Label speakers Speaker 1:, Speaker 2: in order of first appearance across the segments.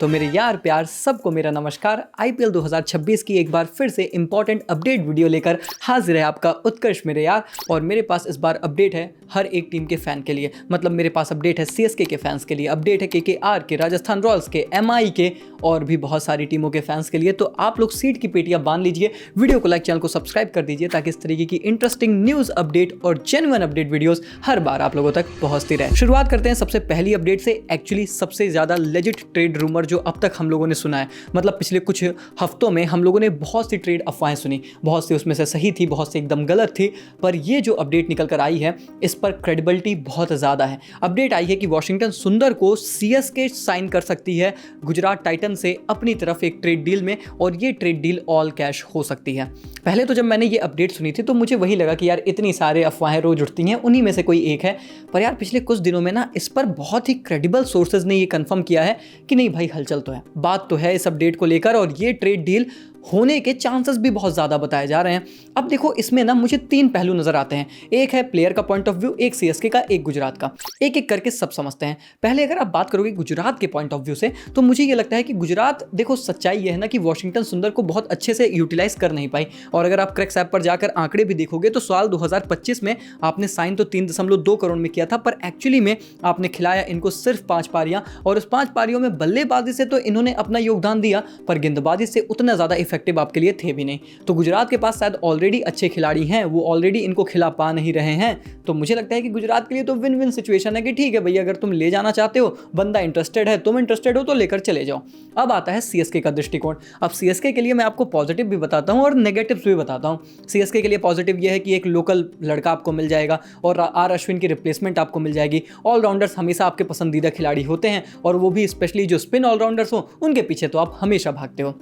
Speaker 1: तो मेरे यार प्यार सबको मेरा नमस्कार। आईपीएल 2026 की एक बार फिर से इंपॉर्टेंट अपडेट वीडियो लेकर हाजिर है आपका उत्कर्ष मेरे यार। और मेरे पास इस बार अपडेट है हर एक टीम के फैन के लिए, मतलब मेरे पास अपडेट है सीएसके के फैंस के लिए, अपडेट है केकेआर के, राजस्थान रॉयल्स के, एमआई के और भी बहुत सारी टीमों के फैंस के लिए। तो आप लोग सीट की पेटियां बांध लीजिए, वीडियो को लाइक, चैनल को सब्सक्राइब कर दीजिए ताकि इस तरीके की इंटरेस्टिंग न्यूज़ अपडेट और जेन्युइन अपडेट वीडियोस हर बार आप लोगों तक पहुंचती रहे। शुरुआत करते हैं सबसे पहली अपडेट से। एक्चुअली सबसे ज़्यादा लेजिट ट्रेड रूमर जो अब तक हम लोगों ने सुना है, मतलब पिछले कुछ हफ्तों में हम लोगों ने बहुत सी ट्रेड अफवाहें सुनी, बहुत सी उसमें से सही थी, बहुत सी एकदम गलत थी, पर ये जो अपडेट निकल कर आई है इस पर क्रेडिबिलिटी बहुत ज़्यादा है। अपडेट आई है कि वॉशिंगटन सुंदर को सीएसके साइन कर सकती है गुजरात टाइटन से अपनी तरफ एक ट्रेड डील में, और ये ट्रेड डील ऑल कैश हो सकती है। पहले तो जब मैंने ये अपडेट सुनी थी तो मुझे वही लगा कि यार इतनी सारे अफवाहें रोज उठती हैं, उन्हीं में से कोई एक है। पर यार पिछले कुछ दिनों में ना इस पर बहुत ही क्रेडिबल सोर्सेज ने ये कंफर्म किया है कि नहीं भाई हलचल तो है, बात तो है इस अपडेट को लेकर, और ये ट्रेड डील होने के चांसेस भी बहुत ज़्यादा बताए जा रहे हैं। अब देखो इसमें ना मुझे तीन पहलू नजर आते हैं, एक है प्लेयर का पॉइंट ऑफ व्यू, एक सीएसके का, एक गुजरात का। एक एक करके सब समझते हैं। पहले अगर आप बात करोगे गुजरात के पॉइंट ऑफ व्यू से, तो मुझे ये लगता है कि गुजरात, देखो सच्चाई ये है ना कि वॉशिंगटन सुंदर को बहुत अच्छे से यूटिलाइज कर नहीं पाई। और अगर आप क्रेक्स ऐप पर जाकर आंकड़े भी देखोगे तो साल 2025 में आपने साइन तो 3.2 करोड़ में किया था, पर एक्चुअली में आपने खिलाया इनको सिर्फ 5 पारियां, और उस 5 पारियों में बल्लेबाजी से तो इन्होंने अपना योगदान दिया, पर गेंदबाजी से उतना ज़्यादा इफेक्टिव आपके लिए थे भी नहीं। तो गुजरात के पास शायद ऑलरेडी अच्छे खिलाड़ी हैं, वो ऑलरेडी इनको खिला पा नहीं रहे हैं। तो मुझे लगता है कि गुजरात के लिए तो विन विन सिचुएशन है कि ठीक है भैया, अगर तुम ले जाना चाहते हो, बंदा इंटरेस्टेड है, तुम इंटरेस्टेड हो तो लेकर चले जाओ। अब आता है सीएसके का दृष्टिकोण। अब सीएसके के लिए मैं आपको पॉजिटिव भी बताता हूं और नेगेटिव्स भी बताता हूं। सीएसके के लिए पॉजिटिव यह है कि एक लोकल लड़का आपको मिल जाएगा और आर अश्विन की रिप्लेसमेंट आपको मिल जाएगी। ऑलराउंडर्स हमेशा आपके पसंदीदा खिलाड़ी होते हैं, और वो भी स्पेशली जो स्पिन ऑलराउंडर्स हो उनके पीछे तो आप हमेशा भागते हो।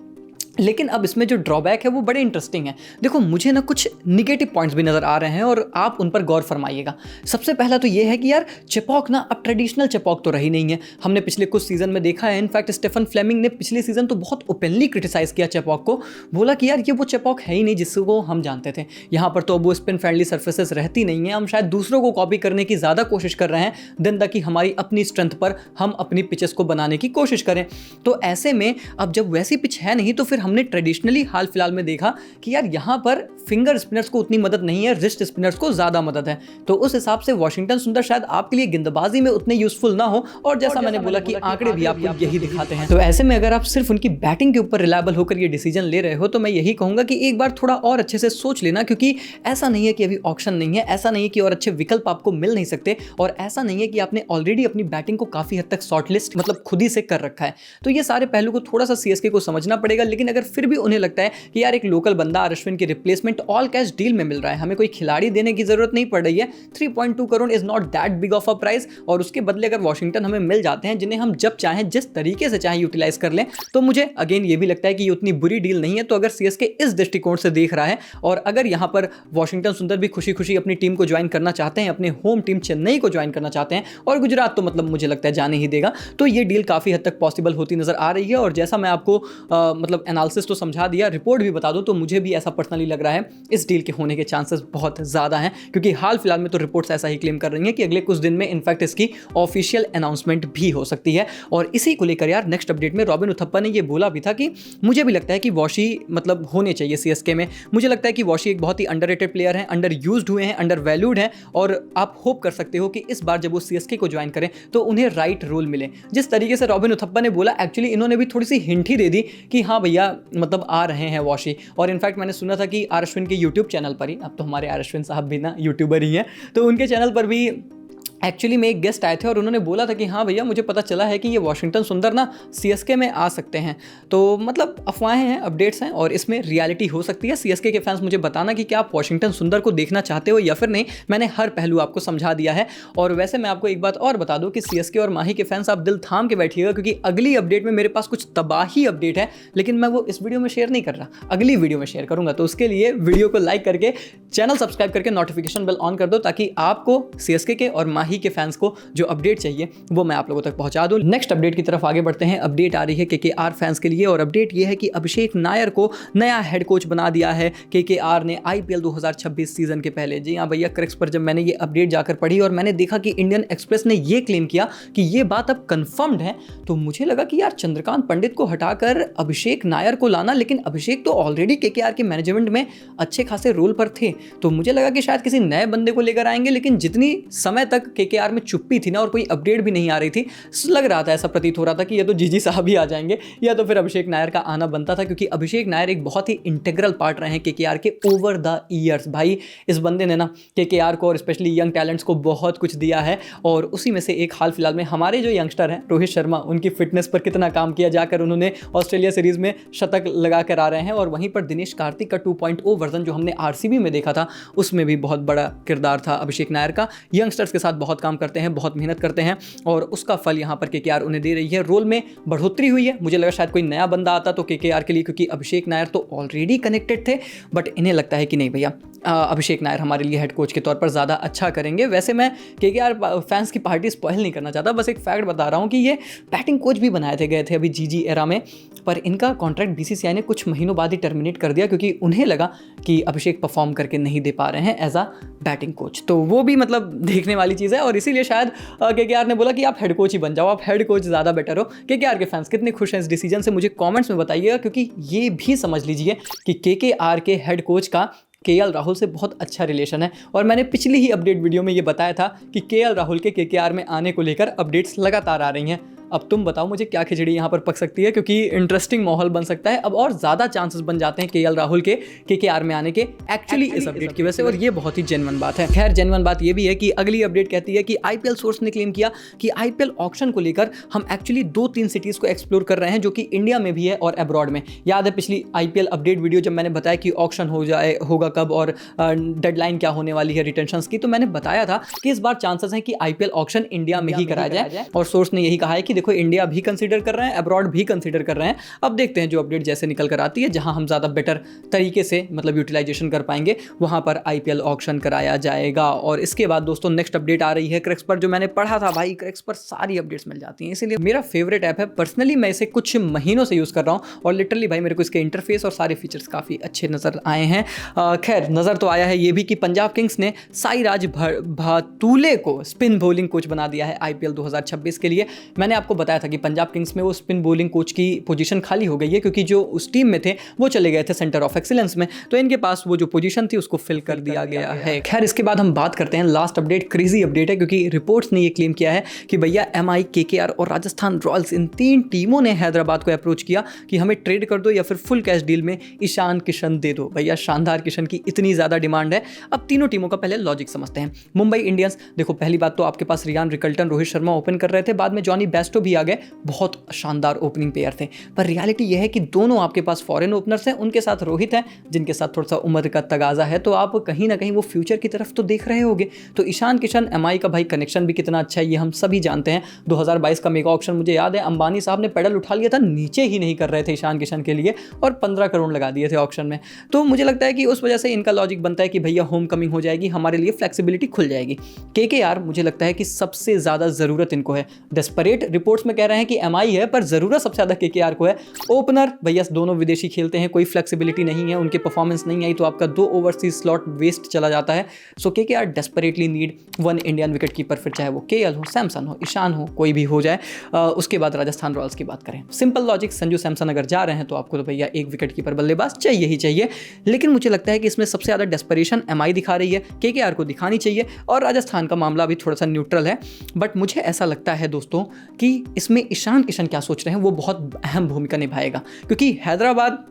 Speaker 1: लेकिन अब इसमें जो ड्रॉबैक है वो बड़े इंटरेस्टिंग है। देखो मुझे ना कुछ निगेटिव पॉइंट्स भी नज़र आ रहे हैं और आप उन पर गौर फरमाइएगा। सबसे पहला तो ये है कि यार चेपॉक ना अब ट्रेडिशनल चेपॉक तो रही नहीं है। हमने पिछले कुछ सीजन में देखा है, इनफैक्ट स्टेफन फ्लेमिंग ने पिछले सीजन तो बहुत ओपनली क्रिटिसाइज किया चेपॉक को, बोला कि यार ये वो चेपॉक है ही नहीं जिसको हम जानते थे। यहाँ पर तो अब वो स्पिन फ्रेंडली सर्फेसेस रहती नहीं है, हम शायद दूसरों को कॉपी करने की ज़्यादा कोशिश कर रहे हैं देन द कि हमारी अपनी स्ट्रेंथ पर हम अपनी पिचेस को बनाने की कोशिश करें। तो ऐसे में अब जब वैसी पिच है नहीं, तो फिर हमने ट्रेडिशनली हाल फिलहाल में देखा कि यार यहाँ पर फिंगर स्पिनर्स को उतनी मदद नहीं है, रिस्ट स्पिनर्स को ज्यादा मदद है। तो उस हिसाब से वॉशिंगटन सुंदर शायद आपके लिए गेंदबाजी में उतने यूजफुल ना हो, और जैसा मैंने बोला कि आंकड़े भी आपको यही दिखाते हैं। तो ऐसे में अगर आप सिर्फ उनकी बैटिंग के ऊपर रिलायबल होकर ये डिसीजन ले रहे हो, तो मैं यही कहूंगा कि एक बार थोड़ा और अच्छे से सोच लेना, क्योंकि ऐसा नहीं है कि अभी ऑक्शन नहीं है, ऐसा नहीं है कि और अच्छे विकल्प आपको मिल नहीं सकते, और ऐसा नहीं है कि आपने ऑलरेडी अपनी बैटिंग को काफी हद तक शॉर्टलिस्ट मतलब खुद ही से कर रखा है। तो ये सारे पहलू को थोड़ा सा सीएसके को समझना पड़ेगा। लेकिन अगर फिर भी उन्हें लगता है कि यार एक लोकल बंदा आर अश्विन की रिप्लेसमेंट ऑल कैश डील में मिल रहा है, हमें कोई खिलाड़ी देने की जरूरत नहीं पड़ रही है, 3.2 crore is not that big of a price, और उसके बदले अगर वॉशिंगटन हमें मिल जाते हैं जिन्हें हम जब चाहें जिस तरीके से चाहें यूटिलाइज कर लें, तो मुझे अगेन ये भी लगता है कि ये उतनी बुरी डील नहीं है। तो अगर सीएसके इस दृष्टिकोण से देख रहा है, और अगर यहां पर वॉशिंगटन सुंदर भी खुशी खुशी अपनी टीम को ज्वाइन करना चाहते हैं, अपने होम टीम चेन्नई को ज्वाइन करना चाहते हैं, और गुजरात तो मतलब मुझे लगता है जाने ही देगा, तो ये डील काफी हद तक पॉसिबल होती नजर आ रही है। और जैसा मैं आपको मतलब एनालिसिस तो समझा दिया, रिपोर्ट भी बता दो, तो मुझे भी ऐसा पर्सनली लग रहा है इस डील के होने के चांसेस बहुत ज़्यादा हैं, क्योंकि हाल फिलहाल में तो रिपोर्ट्स ऐसा ही क्लेम कर रही हैं कि अगले कुछ दिन में इनफैक्ट इसकी ऑफिशियल अनाउंसमेंट भी हो सकती है। और इसी को लेकर यार नेक्स्ट अपडेट में रॉबिन उथप्पा ने ये बोला भी था कि मुझे भी लगता है कि वॉशी मतलब होने चाहिए सीएसके में। मुझे लगता है कि वॉशी एक बहुत ही अंडररेटेड प्लेयर हैं, अंडर यूज्ड हुए हैं, अंडर वैल्यूड हैं, और आप होप कर सकते हो कि इस बार जब वो सीएसके को ज्वाइन करें तो उन्हें राइट रोल मिले। जिस तरीके से रॉबिन उथप्पा ने बोला, एक्चुअली इन्होंने भी थोड़ी सी हिंट ही दे दी कि हाँ भैया मतलब आ रहे हैं वॉशी। और इनफैक्ट मैंने सुना था कि आर अश्विन के यूट्यूब चैनल पर ही, अब तो हमारे आर अश्विन साहब भी ना यूट्यूबर ही हैं, तो उनके चैनल पर भी एक्चुअली में एक गेस्ट आए थे और उन्होंने बोला था कि हाँ भैया मुझे पता चला है कि ये वॉशिंगटन सुंदर ना सीएसके में आ सकते हैं। तो मतलब अफवाहें हैं, अपडेट्स हैं, और इसमें रियलिटी हो सकती है। सीएसके के फैंस मुझे बताना कि क्या आप वॉशिंगटन सुंदर को देखना चाहते हो या फिर नहीं। मैंने हर पहलू आपको समझा दिया है। और वैसे मैं आपको एक बात और बता दूं कि सीएसके और माही के फैंस आप दिल थाम के बैठिएगा, क्योंकि अगली अपडेट में मेरे पास कुछ तबाही अपडेट है, लेकिन मैं वो इस वीडियो में शेयर नहीं कर रहा, अगली वीडियो में शेयर करूंगा। तो उसके लिए वीडियो को लाइक करके, चैनल सब्सक्राइब करके नोटिफिकेशन बेल ऑन कर दो, ताकि आपको सीएसके के और माही बाकी के फैंस को जो अपडेट चाहिए वो मैं आप लोगों तक पहुंचा दूं। नेक्स्ट अपडेट की तरफ आगे बढ़ते हैं। अपडेट आ रही है केकेआर फैंस के लिए और अपडेट ये है कि अभिषेक नायर को नया हेड कोच बना दिया है केकेआर ने आईपीएल 2026 सीजन के पहले। जी हाँ भैया, क्रिक्स पर जब मैंने ये अपडेट जाकर पढ़ी और मैंने देखा कि इंडियन एक्सप्रेस ने ये क्लेम किया कि ये बात अब कंफर्म्ड है, तो मुझे लगा कि यार चंद्रकांत पंडित को हटाकर अभिषेक नायर को लाना, लेकिन अभिषेक तो ऑलरेडी केकेआर के मैनेजमेंट में अच्छे खासे रोल पर थे, तो मुझे लगा कि शायद किसी नए बंदे को लेकर आएंगे। लेकिन जितनी समय तक केकेआर में चुप्पी थी ना और कोई अपडेट भी नहीं आ रही थी, लग रहा था, ऐसा प्रतीत हो रहा था कि ये तो जीजी साहब ही आ जाएंगे या तो फिर अभिषेक नायर का आना बनता था, क्योंकि अभिषेक नायर एक बहुत ही इंटीग्रल पार्ट रहे हैं केकेआर के ओवर द ईयर्स। भाई इस बंदे ने ना केकेआर को और स्पेशली यंग टैलेंट्स को बहुत कुछ दिया है और उसी में से एक हाल फिलहाल में हमारे जो यंगस्टर हैं रोहित शर्मा, उनकी फिटनेस पर कितना काम किया, जाकर उन्होंने ऑस्ट्रेलिया सीरीज में शतक लगा कर आ रहे हैं। और वहीं पर दिनेश कार्तिक का 2.0 वर्जन जो हमने आरसीबी में देखा था उसमें भी बहुत बड़ा किरदार था अभिषेक नायर का। यंगस्टर्स के साथ बहुत काम करते हैं, बहुत मेहनत करते हैं और उसका फल यहाँ पर केकेआर उन्हें दे रही है। रोल में बढ़ोतरी हुई है। मुझे लगा शायद कोई नया बंदा आता तो केकेआर के लिए, क्योंकि अभिषेक नायर तो ऑलरेडी कनेक्टेड थे, बट इन्हें लगता है कि नहीं भैया अभिषेक नायर हमारे लिए हेड कोच के तौर पर ज़्यादा अच्छा करेंगे। वैसे मैं केकेआर फैंस की पार्टी स्पॉइल नहीं करना चाहता, बस एक फैक्ट बता रहा हूँ कि ये बैटिंग कोच भी बनाए थे गए थे अभी जीजी एरा में, पर इनका कॉन्ट्रैक्ट बीसीसीआई ने कुछ महीनों बाद ही टर्मिनेट कर दिया क्योंकि उन्हें लगा कि अभिषेक परफॉर्म करके नहीं दे पा रहे हैं एज अ बैटिंग कोच। तो वो भी मतलब देखने वाली चीज़ है और इसीलिए शायद केकेआर ने बोला कि आप हेड कोच ही बन जाओ, आप हेड कोच ज़्यादा बेटर हो। केकेआर के फैंस कितने खुश हैं इस डिसीजन से मुझे कॉमेंट्स में बताइएगा, क्योंकि ये भी समझ लीजिए कि केकेआर के हेड कोच का केएल राहुल से बहुत अच्छा रिलेशन है। और मैंने पिछली ही अपडेट वीडियो में ये बताया था कि केएल राहुल के केकेआर में आने को लेकर अपडेट्स लगातार आ रही हैं। अब तुम बताओ मुझे क्या खिचड़ी यहाँ पर पक सकती है, क्योंकि इंटरेस्टिंग माहौल बन सकता है। अब और ज़्यादा चांसेस बन जाते हैं केएल राहुल के केकेआर में आने के एक्चुअली इस अपडेट की वजह से, और ये बहुत ही जेन्युइन बात है। खैर जेन्युइन बात ये भी है कि अगली अपडेट कहती है कि आईपीएल सोर्स ने क्लेम किया कि आईपीएल ऑक्शन को लेकर हम एक्चुअली 2-3 सिटीज़ को एक्सप्लोर कर रहे हैं जो कि इंडिया में भी है और अब्रॉड में। याद है पिछली आईपीएल अपडेट वीडियो जब मैंने बताया कि ऑक्शन होगा कब और डेडलाइन क्या होने वाली है रिटेंशंस की, तो मैंने बताया था कि इस बार चांसेस हैं कि आईपीएल ऑक्शन इंडिया में ही कराया जाए और सोर्स ने यही कहा है कि देखो इंडिया भी कंसीडर कर रहे हैं, अब्रॉड भी कंसीडर कर रहे हैं। अब देखते हैं जो अपडेट जैसे निकल कर आती है, जहां हम ज़्यादा बेटर तरीके से मतलब यूटिलाइजेशन कर पाएंगे वहां पर आईपीएल ऑक्शन कराया जाएगा। और इसके बाद दोस्तों नेक्स्ट अपडेट आ रही है क्रिक्स पर, जो मैंने पढ़ा था भाई, क्रिक्स पर सारी अपडेट्स मिल जाती हैं, इसीलिए मेरा फेवरेट ऐप है। पर्सनली मैं इसे कुछ महीनों से यूज़ कर रहा हूँ और लिटरली भाई मेरे को इसके इंटरफेस और सारे फीचर्स काफ़ी अच्छे नज़र आए हैं। खैर नज़र तो आया है ये भी कि पंजाब किंग्स ने साईराज भातुले को स्पिन बॉलिंग कोच बना दिया है आईपीएल 2026 के लिए। मैंने आपको बताया था कि पंजाब किंग्स में वो स्पिन बॉलिंग कोच की पोजीशन खाली हो गई है, क्योंकि जो उस टीम में थे वो चले गए थे सेंटर ऑफ एक्सीलेंस में, तो इनके पास वो जो पोजीशन थी उसको फिल कर दिया गया है। खैर इसके बाद हम बात करते हैं लास्ट अपडेट, क्रेजी अपडेट है, क्योंकि रिपोर्ट्स ने ये क्लेम किया है कि भैया एमआई, केकेआर और राजस्थान रॉयल्स इन 3 टीमों ने हैदराबाद को अप्रोच किया कि हमें ट्रेड कर दो या फिर फुल कैश डील में ईशान किशन दे दो। भैया शानदार किशन की इतनी ज़्यादा डिमांड है। अब तीनों टीमों का पहले लॉजिक समझते हैं। मुंबई इंडियंस, देखो पहली बात तो आपके पास Ryan Rickelton, Rohit Sharma open कर रहे थे, बाद में जॉनी बेस्टो भी आ गए, बहुत शानदार ओपनिंग पेयर थे, पर रियलिटी यह है कि दोनों आपके पास फॉरेन ओपनर्स हैं, उनके साथ रोहित हैं जिनके साथ थोड़ा सा उम्र का तगाजा है, तो आप कहीं ना कहीं वो फ्यूचर की तरफ तो देख रहे होगे। तो ईशान किशन एमआई का भाई कनेक्शन भी कितना अच्छा है ये हम सभी जानते हैं। 2022 का मेगा ऑक्शन मुझे याद है, अंबानी साहब ने पेडल उठा लिया था, नीचे ही नहीं कर रहे थे ईशान किशन के लिए और 15 करोड़ लगा दिए थे ऑक्शन में। तो मुझे लगता है कि उस वजह से इनका लॉजिक बनता है कि भैया होम कमिंग हो जाएगी, हमारे लिए फ्लेक्सिबिलिटी खुल जाएगी। केकेआर मुझे लगता है कि सबसे ज़्यादा ज़रूरत इनको है। डेस्परेट रिपोर्ट्स में कह रहे हैं कि एमआई है, पर ज़रूरत सबसे ज़्यादा केकेआर को है। ओपनर भैया दोनों विदेशी खेलते हैं, कोई फ्लेक्सिबिलिटी नहीं है, उनके परफॉर्मेंस नहीं आई तो आपका 2 ओवरसीज स्लॉट वेस्ट चला जाता है। So KKR desperately need 1 Indian wicket keeper, फिर चाहे वो केएल हो, सैमसन हो, ईशान हो, कोई भी हो जाए। उसके बाद राजस्थान रॉयल्स की बात करें, सिंपल लॉजिक, संजू सैमसन अगर जा रहे हैं तो आपको तो भैया 1 विकेट कीपर बल्लेबाज चाहिए ही चाहिए। लेकिन मुझे लगता है कि इसमें सबसे ज़्यादा डेस्परेशन एमआई दिखा रही है, केकेआर को दिखानी चाहिए, और राजस्थान का मामला भी थोड़ा सा न्यूट्रल है। बट मुझे ऐसा लगता है दोस्तों कि इसमें ईशान किशन क्या सोच रहे हैं वो बहुत अहम भूमिका निभाएगा, क्योंकि हैदराबाद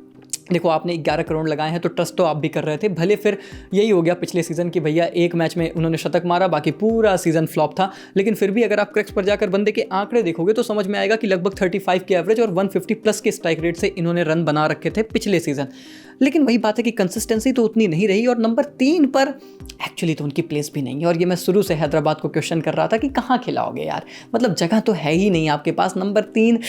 Speaker 1: देखो आपने 11 करोड़ लगाए हैं तो ट्रस्ट तो आप भी कर रहे थे, भले फिर यही हो गया पिछले सीज़न की भैया एक मैच में उन्होंने शतक मारा, बाकी पूरा सीज़न फ्लॉप था। लेकिन फिर भी अगर आप क्रिक्स पर जाकर बंदे के आंकड़े देखोगे तो समझ में आएगा कि लगभग 35 के एवरेज और 150 प्लस के स्ट्राइक रेट से इन्होंने रन बना रखे थे पिछले सीज़न। लेकिन वही बात है कि कंसिस्टेंसी तो उतनी नहीं रही, और नंबर 3 पर एक्चुअली तो उनकी प्लेस भी नहीं है। और ये मैं शुरू से हैदराबाद को क्वेश्चन कर रहा था कि कहाँ खिलाओगे यार, मतलब जगह तो है ही नहीं आपके पास। Number 3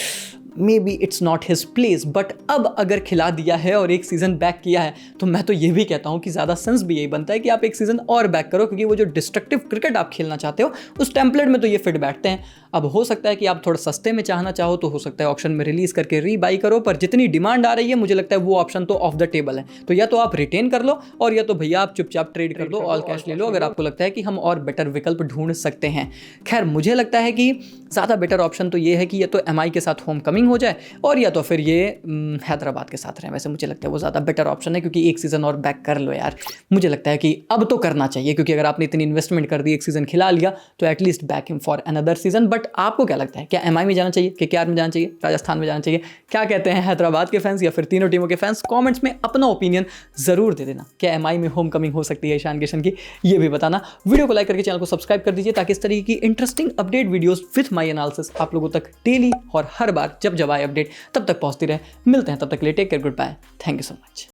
Speaker 1: maybe it's not his place, but अब अगर खिला दिया है और एक सीज़न बैक किया है तो मैं तो ये भी कहता हूँ कि ज़्यादा सेंस भी यही बनता है कि आप एक सीज़न और बैक करो, क्योंकि वो जो डिस्ट्रक्टिव क्रिकेट आप खेलना चाहते हो उस टेम्पलेट में तो ये फिट बैठते हैं। अब हो सकता है कि आप थोड़ा सस्ते में चाहना चाहो तो हो सकता है ऑप्शन में रिलीज़ करके रीबाई करो, पर जितनी डिमांड आ रही है मुझे लगता है वो ऑप्शन तो ऑफ द टेबल है। तो या तो आप रिटेन कर लो और या तो भैया आप चुपचाप ट्रेड कर दो, ऑल कैश ले लो, अगर आपको लगता है कि हम और बेटर विकल्प ढूंढ सकते हैं। खैर मुझे लगता है कि ज़्यादा बेटर ऑप्शन तो ये है कि या तो एमआई के साथ होम कमिंग हो जाए और या तो फिर ये हैदराबाद के साथ रहें। वैसे मुझे लगता है वो ज़्यादा बेटर ऑप्शन है, क्योंकि एक सीज़न और बैक कर लो यार। मुझे लगता है कि अब तो करना चाहिए, क्योंकि अगर आपने इतनी इन्वेस्टमेंट कर दी, एक सीज़न खिला लिया, तो at least back him for another season. But आपको क्या लगता है, क्या एमआई में जाना चाहिए, केकेआर में जाना चाहिए, राजस्थान में जाना चाहिए? क्या कहते हैं हैदराबाद के फैंस या फिर तीनों टीमों के फैंस? कमेंट्स में अपना ओपिनियन ज़रूर दे देना। क्या एमआई में होम कमिंग हो सकती है ईशान किशन की, ये भी बताना। वीडियो को लाइक करके चैनल को सब्सक्राइब कर दीजिए, ताकि इस तरीके की interesting update videos with my analysis आप लोगों तक डेली और हर बार जब आए अपडेट तब तक पहुंचती रहे। मिलते हैं तब तक के लिए, take care, goodbye, thank you so much.